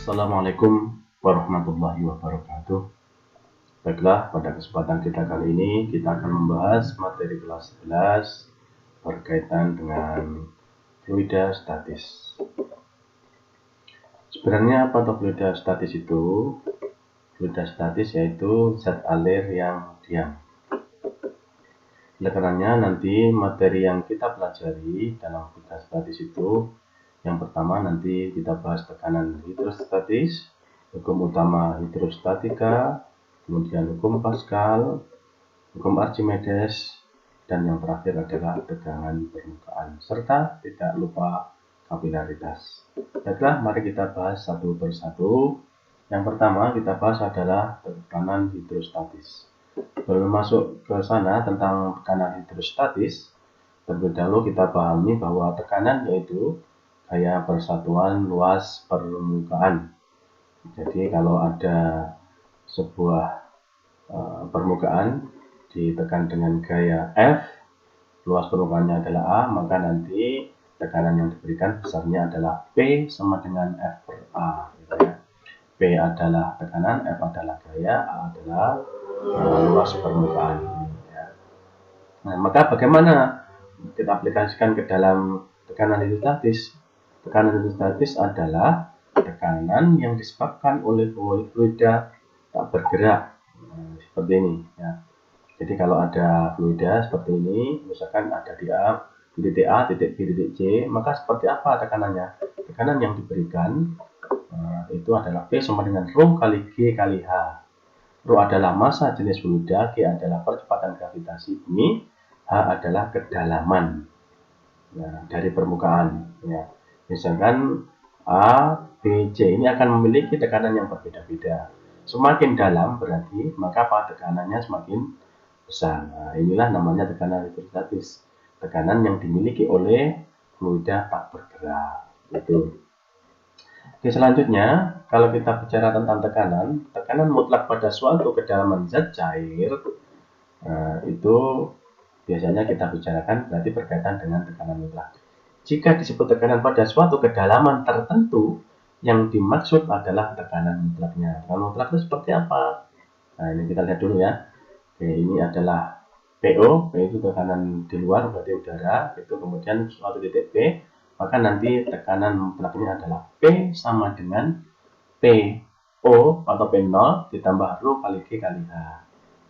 Assalamualaikum warahmatullahi wabarakatuh. Baiklah, pada kesempatan kita kali ini kita akan membahas materi kelas 11 berkaitan dengan fluida statis. Sebenarnya apa itu fluida statis itu? Fluida statis yaitu zat alir yang diam. Oleh karenanya nanti materi yang kita pelajari dalam fluida statis itu, yang pertama nanti kita bahas tekanan hidrostatis, hukum utama hidrostatika, kemudian hukum Pascal, hukum Archimedes, dan yang terakhir adalah tegangan permukaan, serta tidak lupa kapilaritas. Baiklah, mari kita bahas satu persatu. Yang pertama kita bahas adalah tekanan hidrostatis. Sebelum masuk ke sana tentang tekanan hidrostatis, terlebih dahulu kita pahami bahwa tekanan yaitu gaya persatuan luas permukaan. Jadi kalau ada sebuah permukaan ditekan dengan gaya F, luas permukaannya adalah A, maka nanti tekanan yang diberikan besarnya adalah P sama dengan F per A. Gitu ya. P adalah tekanan, F adalah gaya, A adalah luas permukaan. Ya. Nah, maka bagaimana kita aplikasikan ke dalam tekanan hidrostatis? Tekanan hidrostatis adalah tekanan yang disebabkan oleh fluida tak bergerak. Nah, seperti ini ya. Jadi kalau ada fluida seperti ini, misalkan ada di A, titik A, titik B, titik C, maka seperti apa tekanannya? Tekanan yang diberikan itu adalah P sama dengan rho kali G kali H. Rho adalah massa jenis fluida, G adalah percepatan gravitasi bumi, H adalah kedalaman dari permukaan. Ya. Misalkan A, B, C ini akan memiliki tekanan yang berbeda-beda. Semakin dalam berarti maka tekanannya semakin besar. Nah, inilah namanya tekanan hidrostatis. Tekanan yang dimiliki oleh fluida tak bergerak. Gitu. Oke, selanjutnya kalau kita bicara tentang tekanan mutlak pada suatu kedalaman zat cair, itu biasanya kita bicarakan berarti berkaitan dengan tekanan mutlak. Jika disebut tekanan pada suatu kedalaman tertentu, yang dimaksud adalah tekanan mutlaknya. Tekanan mutlak itu seperti apa? Nah, ini kita lihat dulu ya. Oke, ini adalah PO, P itu tekanan di luar, berarti udara, itu kemudian suatu titik P, maka nanti tekanan mutlaknya adalah P sama dengan PO atau P0 ditambah rho kali G kali H.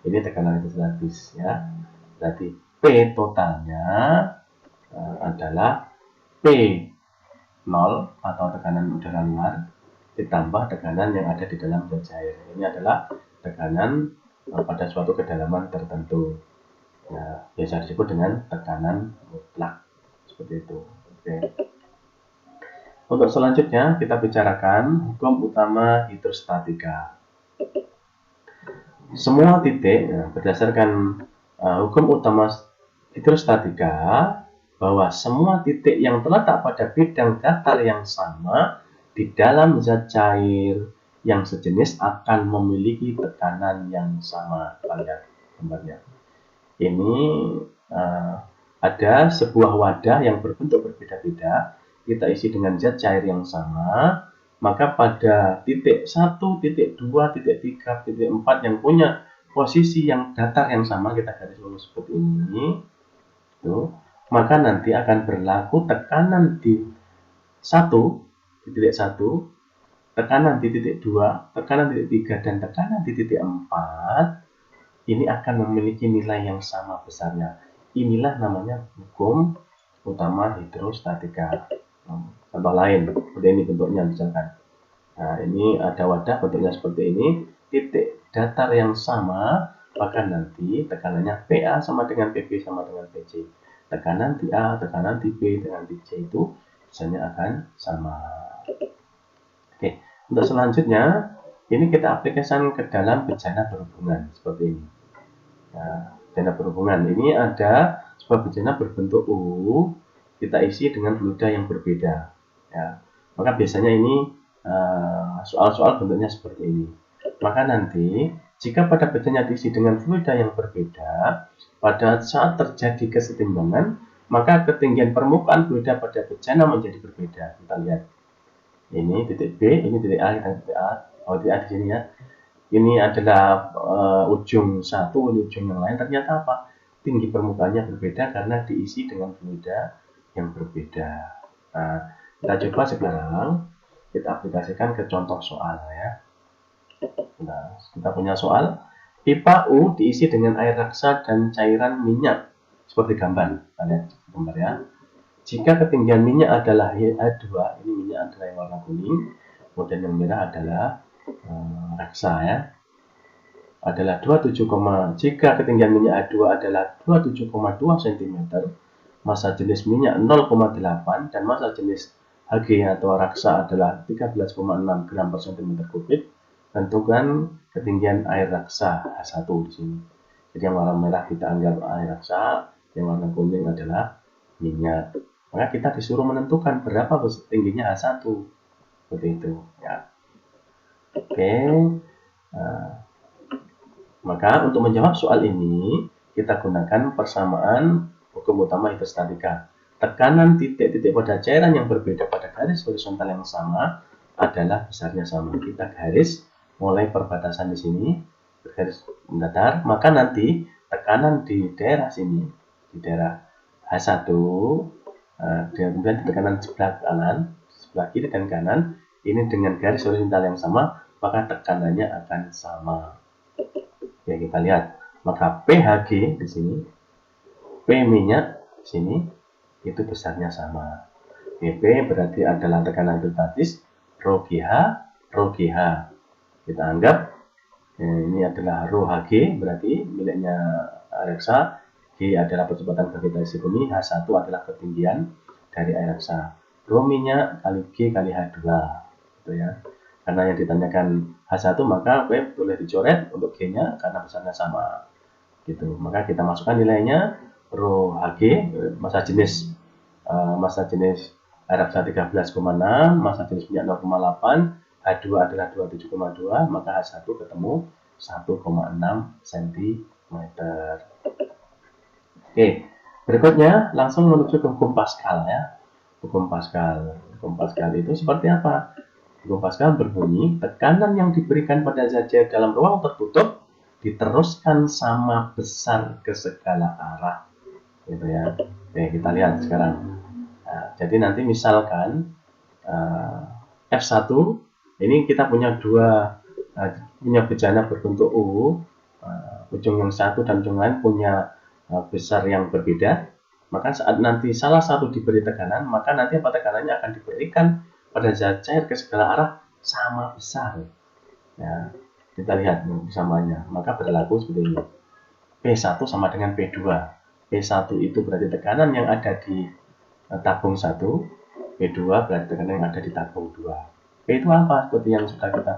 Ini tekanan hidrostatis ya. Berarti P totalnya adalah P0 atau tekanan udara luar ditambah tekanan yang ada di dalam zat cair. Ini adalah tekanan pada suatu kedalaman tertentu. Ya, biasa disebut dengan tekanan mutlak. Seperti itu. Oke. Untuk selanjutnya kita bicarakan hukum utama hidrostatika. Semua titik berdasarkan hukum utama hidrostatika bahwa semua titik yang terletak pada bidang datar yang sama di dalam zat cair yang sejenis akan memiliki tekanan yang sama. Kita lihat gambarnya. Ini ada sebuah wadah yang berbentuk berbeda-beda, kita isi dengan zat cair yang sama, maka pada titik 1, titik 2, titik 3, titik 4 yang punya posisi yang datar yang sama, kita garis lurus seperti ini, tuh, maka nanti akan berlaku tekanan di 1, di titik 1, tekanan di titik 2, tekanan di titik 3, dan tekanan di titik 4, ini akan memiliki nilai yang sama besarnya. Inilah namanya hukum utama hidrostatika. Contoh lain, seperti ini bentuknya misalkan. Nah, ini ada wadah bentuknya seperti ini, titik datar yang sama, maka nanti tekanannya PA sama dengan PB sama dengan PC. Tekanan di A, tekanan di B, dengan di C itu biasanya akan sama. Oke, untuk selanjutnya, ini kita aplikasikan ke dalam bejana berhubungan seperti ini. Nah, bejana berhubungan ini ada sebuah bejana berbentuk U, kita isi dengan fluida yang berbeda. Ya, maka biasanya ini soal-soal bentuknya seperti ini. Maka nanti jika pada bejana diisi dengan fluida yang berbeda, pada saat terjadi kesetimbangan, maka ketinggian permukaan fluida pada bejana menjadi berbeda. Kita lihat. Ini titik B, ini titik A, kita titik A. Oh, titik A di sini ya. Ini adalah ujung satu, ini ujung yang lain. Ternyata apa? Tinggi permukaannya berbeda karena diisi dengan fluida yang berbeda. Nah, kita coba sekarang kita aplikasikan ke contoh soal ya. Nah, kita punya soal pipa U diisi dengan air raksa dan cairan minyak seperti gambar. Kita lihat gambar ya. Jika ketinggian minyak adalah H2, ini minyak adalah yang warna kuning, kemudian yang merah adalah raksa ya. Adalah 27, jika ketinggian minyak H2 adalah 27,2 cm, massa jenis minyak 0,8 dan massa jenis Hg atau raksa adalah 13,6 gram per cm kubik. Tentukan ketinggian air raksa H1 di sini. Jadi yang warna merah kita anggap air raksa, yang warna kuning adalah minyak. Maka kita disuruh menentukan berapa tingginya H1. Seperti itu ya. Oke. Maka untuk menjawab soal ini, kita gunakan persamaan hukum utama hidrostatika. Tekanan titik-titik pada cairan yang berbeda pada garis horizontal yang sama adalah besarnya sama. Kita garis mulai perbatasan di sini, bergaris mendatar, maka nanti tekanan di daerah sini, di daerah H1, kemudian di tekanan sebelah kanan, sebelah kiri dan kanan, ini dengan garis horizontal yang sama, maka tekanannya akan sama. Ya, kita lihat, maka PHG di sini, P minyak di sini, itu besarnya sama. P berarti adalah tekanan hidrostatis, rho GH. Kita anggap ini adalah rho Hg, berarti miliknya air raksa. G adalah percepatan gravitasi bumi, H1 adalah ketinggian dari air raksa. Rho minyak kali G kali H2, gitu ya. Karena yang ditanyakan H1, maka P boleh dicoret untuk G-nya karena besarnya sama. Gitu. Maka kita masukkan nilainya rho Hg, massa jenis air raksa 13,6, massa jenis minyak 0,8, H2 adalah 27,2, maka H1 ketemu 1,6 cm. Oke, berikutnya langsung menuju ke hukum Pascal ya. Hukum Pascal itu seperti apa? Hukum Pascal berbunyi, tekanan yang diberikan pada zat cair dalam ruang tertutup diteruskan sama besar ke segala arah. Gitu ya. Oke, kita lihat sekarang. Nah, jadi nanti misalkan F1, ini kita punya punya bejana berbentuk U, ujung yang satu dan ujung lain punya besar yang berbeda. Maka saat nanti salah satu diberi tekanan, maka nanti apa tekanannya akan diberikan pada zat cair ke segala arah sama besar. Ya, kita lihat persamaannya. Maka berlaku seperti ini. P1 sama dengan P2. P1 itu berarti tekanan yang ada di tabung 1. P2 berarti tekanan yang ada di tabung 2. P itu apa? Seperti yang sudah kita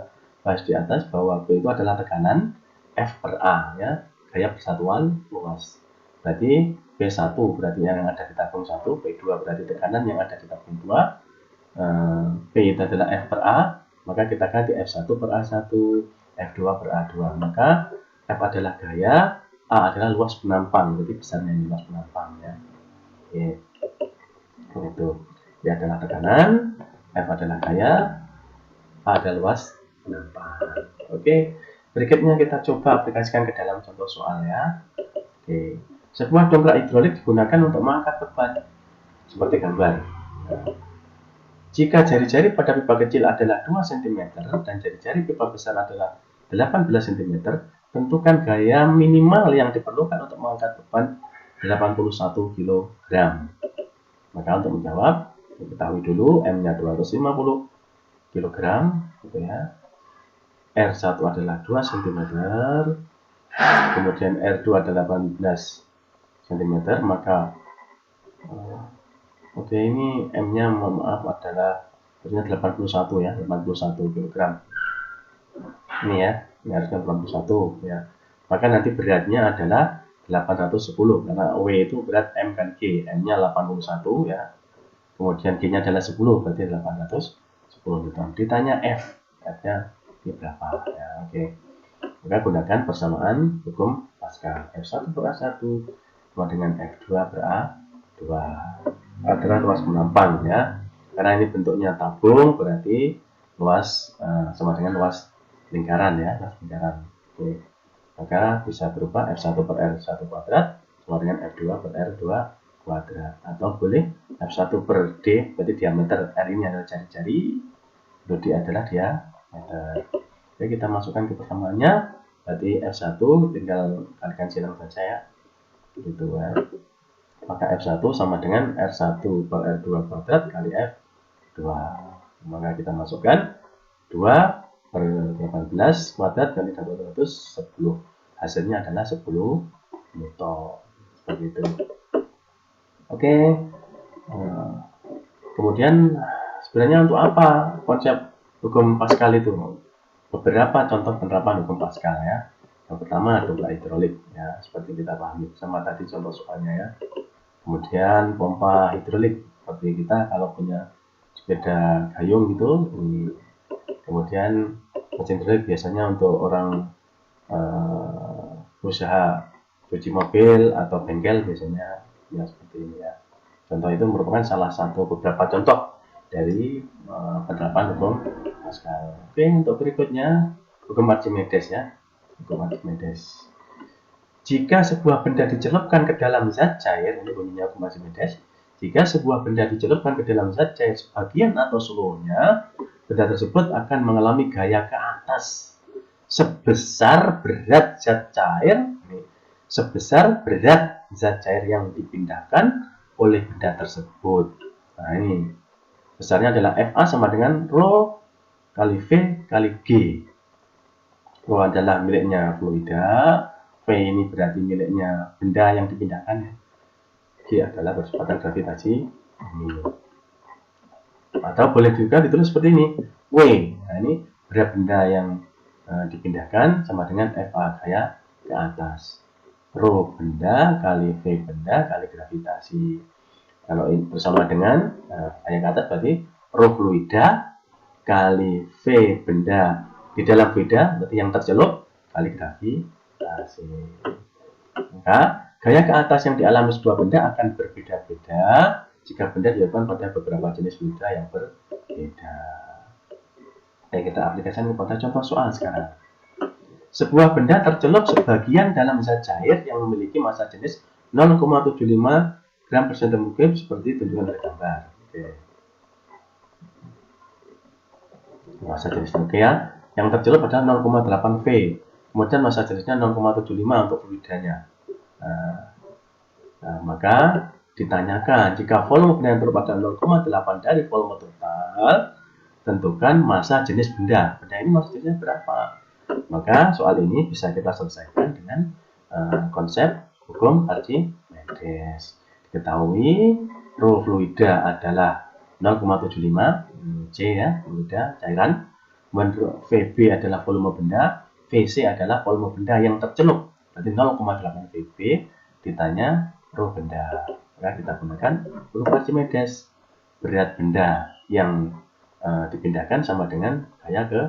bahas di atas, bahwa P itu adalah tekanan F per A, ya, gaya persatuan luas. Berarti P1 berarti yang ada di tabung 1, P2 berarti tekanan yang ada di tabung 2, P itu adalah F per A, maka kita ganti F1 per A1, F2 per A2. Maka F adalah gaya, A adalah luas penampang, jadi besarnya ini luas penampang ya. Oke. Itu D adalah tekanan, F adalah gaya, A adalah luas penampang. Oke. Berikutnya kita coba aplikasikan ke dalam contoh soal ya. Oke. Sebuah dongkrak hidrolik digunakan untuk mengangkat beban seperti gambar. Jika jari-jari pada pipa kecil adalah 2 cm dan jari-jari pipa besar adalah 18 cm, tentukan gaya minimal yang diperlukan untuk mengangkat beban 81 kg. Maka untuk menjawab, ketahui dulu M-nya 250 kg, gitu ya. R1 adalah 2 cm, kemudian R2 adalah 18 cm, maka oke, ini M-nya mohon maaf adalah 81 ya, 81 kg. Ini ya, ini harusnya 81 ya. Maka nanti beratnya adalah 810 karena W itu berat M kan G, M-nya 81 ya. Kemudian G-nya adalah 10, berarti 810 Newton. Ditanya F, F-nya ini berapa ya, oke. Maka gunakan persamaan hukum Pascal. F1 per A1 sama dengan F2 per A2 adalah luas penampang ya. Karena ini bentuknya tabung, berarti luas sama dengan luas lingkaran ya, luas lingkaran. Oke. Maka bisa berupa F1 per R1 kuadrat sama dengan F2 per R2 kuadrat. Atau boleh F1 per D, berarti diameter R ini adalah jari-jari, D adalah diameter. Oke, kita masukkan ke persamaannya, berarti F1 tinggal kalikan silang saja ya. Gitu ya. Maka F1 sama dengan R1 per R2 kuadrat kali F2. Maka kita masukkan 2 per 18 kuadrat kali 210. Hasilnya adalah 10 Newton. Seperti itu. Oke. Kemudian sebenarnya untuk apa konsep hukum Pascal itu? Beberapa contoh penerapan hukum Pascal ya. Yang pertama adalah hidrolik ya, seperti kita pahami sama tadi contoh soalnya ya. Kemudian pompa hidrolik, seperti kita kalau punya sepeda gayung gitu. Kemudian mesin hidrolik biasanya untuk orang usaha cuci mobil atau bengkel biasanya ya seperti ini ya. Contoh itu merupakan salah satu beberapa contoh dari penerapan hukum Pascal. Oke, untuk berikutnya hukum Archimedes ya. Hukum Archimedes. Jika sebuah benda dicelupkan ke dalam zat cair, ini bunyinya hukum Archimedes. Jika sebuah benda dicelupkan ke dalam zat cair sebagian atau seluruhnya, benda tersebut akan mengalami gaya ke atas sebesar berat zat cair yang dipindahkan oleh benda tersebut. Nah ini besarnya adalah FA sama dengan Rho kali V kali G. Rho adalah miliknya fluida, V ini berarti miliknya benda yang dipindahkan ya. G adalah percepatan gravitasi ini. Atau boleh juga ditulis seperti ini, W. Nah ini berat benda yang dipindahkan sama dengan FA gaya ke atas. Rho benda kali V benda kali gravitasi. Kalau ini bersama dengan gaya ke atas berarti Rho fluida kali V benda di dalam fluida, berarti yang tercelup kali gravitasi. Maka gaya ke atas yang dialami sebuah benda akan berbeda-beda jika benda dilakukan pada beberapa jenis fluida yang berbeda. Oke, kita aplikasikan kepada contoh soal sekarang. Sebuah benda tercelup sebagian dalam zat cair yang memiliki massa jenis 0,75 gram per cm3 seperti tunjukkan dari gambar. Oke. Massa jenis oke ya. Yang tercelup adalah 0,8 V. Kemudian massa jenisnya 0,75 untuk fluidanya. Maka ditanyakan jika volume benda yang tercelup adalah 0,8 dari volume total, tentukan massa jenis benda. Benda ini massa jenisnya berapa? Maka soal ini bisa kita selesaikan dengan konsep hukum Archimedes. Diketahui Rho fluida adalah 0,75 C ya, fluida cairan. Kemudian VB adalah volume benda, VC adalah volume benda yang tercelup. Berarti 0,8 VB ditanya Rho benda. Maka kita gunakan hukum Archimedes. Berat benda yang dipindahkan sama dengan gaya ke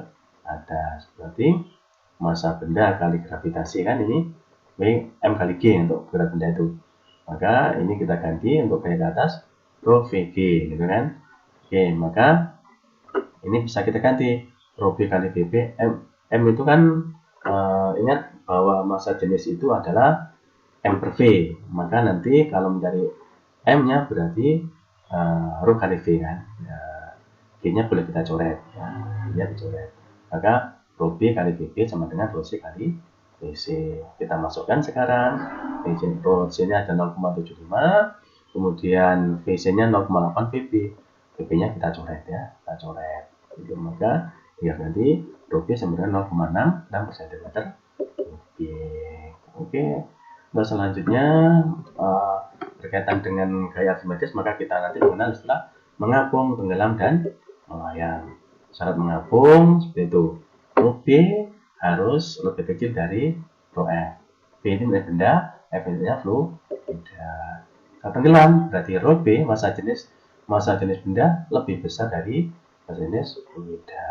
atas, berarti massa benda kali gravitasi kan ini W M kali G untuk berat benda itu. Maka ini kita ganti untuk gaya ke atas Rho VG gitu kan. Oke, maka ini bisa kita ganti Rho B kali VB. M itu kan ingat bahwa massa jenis itu adalah M per V. Maka nanti kalau mencari M nya berarti Rho kali V kan ya, G nya boleh kita coret ya, dia dicoret. Maka Rho B kali VB sama dengan Rho C kali VC. Kita masukkan sekarang. Rho C nya ada 0,75, kemudian VC nya 0,8 VB. VB nya kita coret ya, kita coret. Itu maka biar nanti Rho B sama dengan 0,6 gram per cm3. Oke. Untuk selanjutnya berkaitan dengan gaya Archimedes, maka kita nanti mengenal istilah mengapung, tenggelam, dan melayang. Syarat mengapung seperti itu. Rho B harus lebih kecil dari Rho F. B ini milik benda, F ini fluida. Kalau tenggelam berarti Rho B massa jenis benda lebih besar dari massa jenis fluida.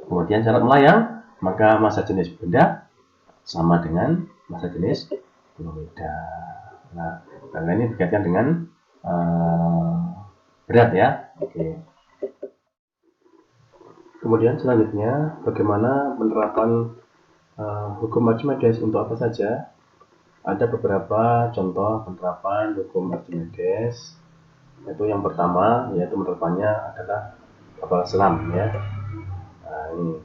Kemudian syarat melayang, maka massa jenis benda sama dengan massa jenis fluida. Nah, karena ini berkaitan dengan Berat ya. Oke. Kemudian selanjutnya, bagaimana penerapan hukum Archimedes untuk apa saja? Ada beberapa contoh penerapan hukum Archimedes. Yaitu yang pertama, yaitu penerapannya adalah kapal selam ya. Nah, ini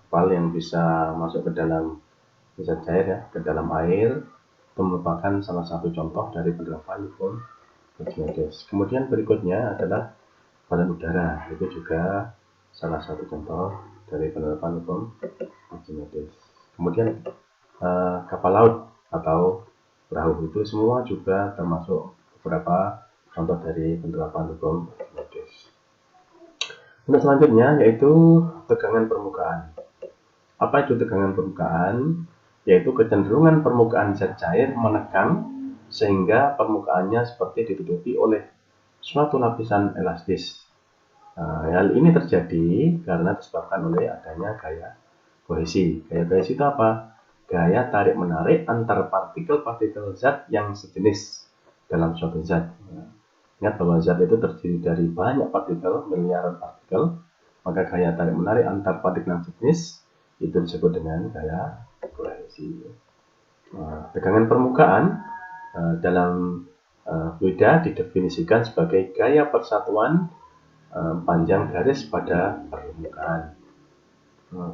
kapal yang bisa masuk ke dalam zat cair ya, ke dalam air. Itu merupakan salah satu contoh dari penerapan hukum Archimedes. Kemudian berikutnya adalah balon udara, itu juga salah satu contoh dari penerapan hukum Archimedes. Kemudian kapal laut atau perahu, itu semua juga termasuk beberapa contoh dari penerapan hukum Archimedes. Untuk selanjutnya yaitu tegangan permukaan. Apa itu tegangan permukaan? Yaitu kecenderungan permukaan zat cair menekan sehingga permukaannya seperti ditutupi oleh suatu lapisan elastis. Hal ini terjadi karena disebabkan oleh adanya gaya kohesi. Gaya kohesi itu apa? Gaya tarik-menarik antar partikel-partikel zat yang sejenis dalam suatu zat. Ingat bahwa zat itu terdiri dari banyak partikel, miliaran partikel, maka gaya tarik-menarik antar partikel yang sejenis itu disebut dengan gaya kohesi. Tegangan permukaan dalam fluida didefinisikan sebagai gaya persatuan panjang garis pada permukaan.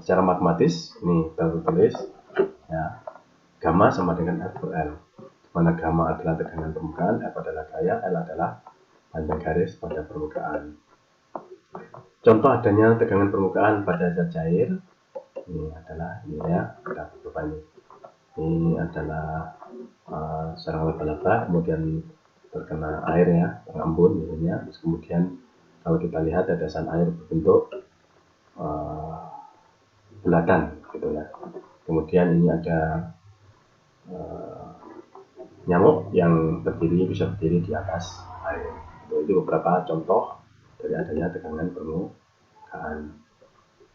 Secara matematis ini tertulis ya, gamma sama dengan F per L, mana gamma adalah tegangan permukaan, F adalah gaya, L adalah panjang garis pada permukaan. Contoh adanya tegangan permukaan pada zat cair ini adalah ini ya, kita coba ini adalah sarang laba-laba, kemudian terkena air ya, terembun misalnya. Terus kemudian kalau kita lihat tetesan air berbentuk bulatan gitu ya. Kemudian ini ada nyamuk yang bisa berdiri di atas air. Itu beberapa contoh dari adanya tegangan permukaan.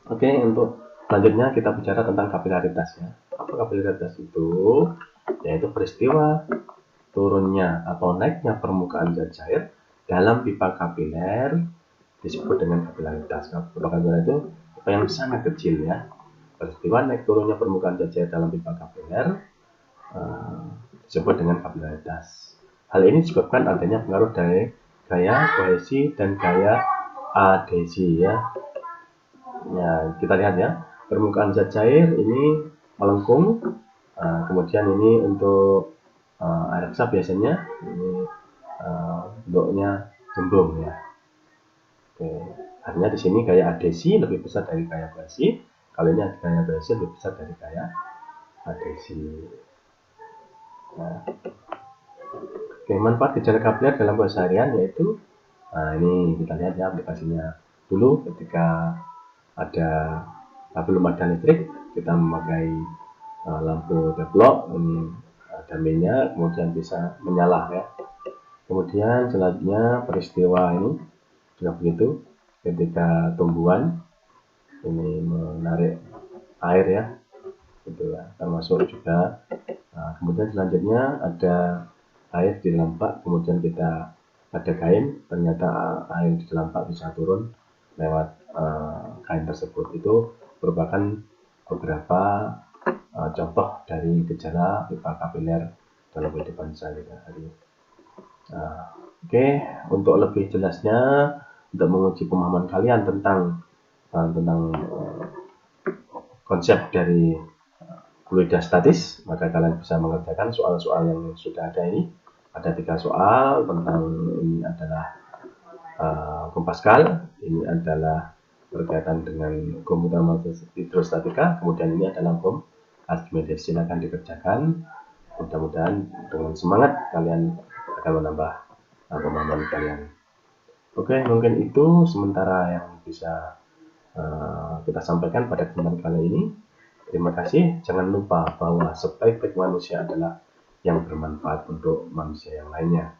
Oke, untuk selanjutnya kita bicara tentang kapilaritas ya. Apa kapilaritas itu? Yaitu peristiwa turunnya atau naiknya permukaan zat cair dalam pipa kapiler disebut dengan kapilaritas. Pipa kapiler itu pipa yang sangat kecil ya. Peristiwa naik turunnya permukaan zat cair dalam pipa kapiler disebut dengan kapilaritas. Hal ini disebabkan adanya pengaruh dari gaya kohesi dan gaya adhesi ya. Ya, kita lihat ya, permukaan zat cair ini melengkung, kemudian ini untuk air resap biasanya ini bentuknya jembung ya. Oke, artinya di sini gaya adhesi lebih besar dari gaya kohesi. Kali ini gaya kohesi lebih besar dari gaya adhesi. Nah, oke, manfaat gejala kapiler dalam keseharian yaitu, ini kita lihat ya aplikasinya. Dulu ketika belum ada listrik, kita memakai lampu deblok, ini ada minyak, kemudian bisa menyala ya. Kemudian selanjutnya peristiwa ini juga begitu, ketika tumbuhan ini menarik air ya, gitu ya, termasuk juga. Kemudian selanjutnya ada air di dalam bak, kemudian kita ada kain, ternyata air di dalam bak bisa turun lewat kain tersebut. Itu merupakan beberapa contoh dari gejala pipa kapiler dalam kehidupan sehari-hari. Oke, untuk lebih jelasnya, untuk menguji pemahaman kalian tentang konsep dari fluida statis, maka kalian bisa mengerjakan soal-soal yang sudah ada ini. Ada 3 soal tentang, ini adalah hukum Pascal, ini adalah berkaitan dengan hukum utama hidrostatika, kemudian ini adalah hukum Archimedes. Silakan dikerjakan, mudah-mudahan dengan semangat kalian akan menambah pemahaman kalian. Oke, mungkin itu sementara yang bisa kita sampaikan pada kesempatan kali ini. Terima kasih. Jangan lupa bahwa sebaik-baik manusia adalah yang bermanfaat untuk manusia yang lainnya.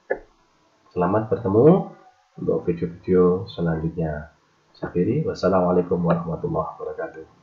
Selamat bertemu untuk video-video selanjutnya. Saya akhiri. Wassalamualaikum warahmatullahi wabarakatuh.